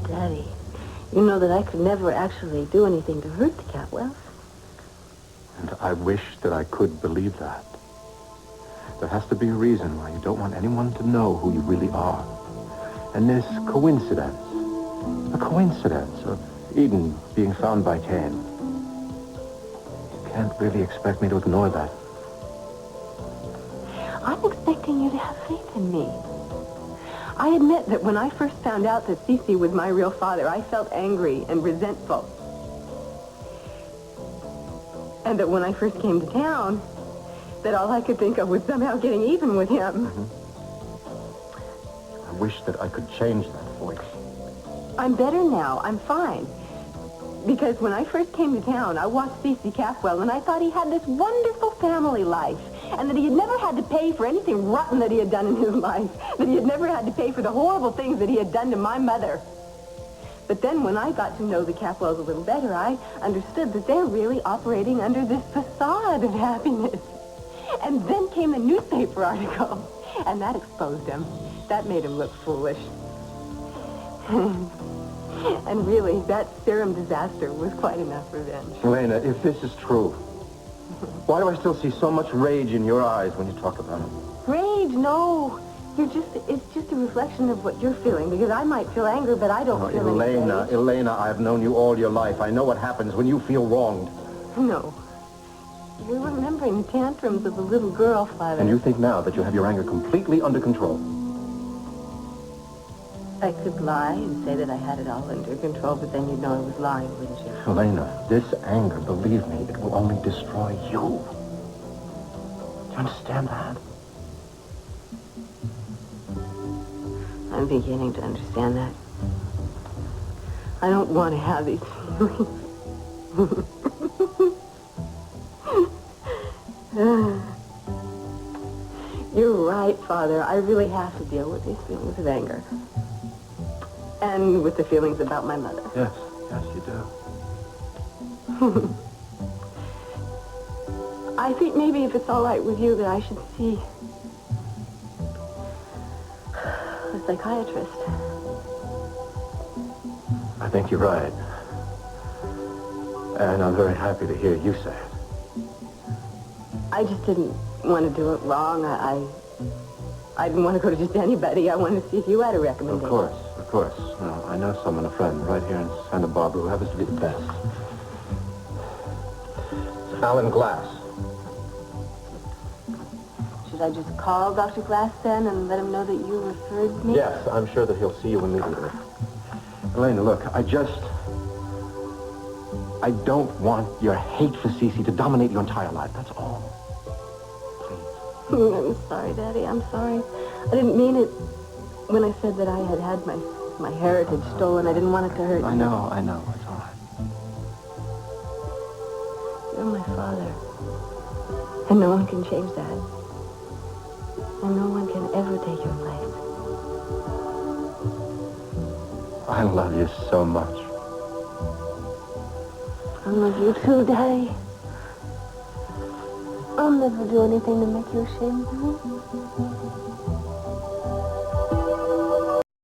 Daddy, you know that I could never actually do anything to hurt the Catwells. And I wish that I could believe that. There has to be a reason why you don't want anyone to know who you really are. And this coincidence, a coincidence of Eden being found by Cain. You can't really expect me to ignore that. I'm expecting you to have faith in me. I admit that when I first found out that Cece was my real father, I felt angry and resentful. And that when I first came to town, that all I could think of was somehow getting even with him. Mm-hmm. I wish that I could change that for you. I'm better now. I'm fine. Because when I first came to town, I watched Cece Capwell, and I thought he had this wonderful family life, and that he had never had to pay for anything rotten that he had done in his life, that he had never had to pay for the horrible things that he had done to my mother. But then when I got to know the Capwells a little better, I understood that they're really operating under this facade of happiness. And then came the newspaper article, and that exposed him. That made him look foolish. And really, that serum disaster was quite enough revenge. Elena, if this is true, why do I still see so much rage in your eyes when you talk about it? Rage? No. It's just a reflection of what you're feeling, because I might feel anger, but I don't feel any rage. Elena, I've known you all your life. I know what happens when you feel wronged. No. You're remembering the tantrums of a little girl, Father. And you think now that you have your anger completely under control? I could lie and say that I had it all under control, but then you'd know I was lying, wouldn't you? Elena, this anger, believe me, it will only destroy you. Do you understand that? I'm beginning to understand that. I don't want to have these feelings. You're right, Father. I really have to deal with these feelings of anger. And with the feelings about my mother. Yes, you do. I think maybe if it's all right with you that I should see a psychiatrist. I think you're right. And I'm very happy to hear you say it. I just didn't want to do it wrong. I didn't want to go to just anybody. I wanted to see if you had a recommendation. Of course. No, I know someone, a friend, right here in Santa Barbara who happens to be the best. It's Alan Glass. Should I just call Dr. Glass then and let him know that you referred me? Yes, I'm sure that he'll see you immediately. Elena, look, I don't want your hate for Cece to dominate your entire life, that's all. Please. I'm sorry, Daddy, I'm sorry. I didn't mean it when I said that I had my heritage stolen. I didn't want it to hurt you. I know, it's all right. You're my father. And no one can change that. And no one can ever take your place. I love you so much. I love you too, Daddy. I'll never do anything to make you ashamed of me.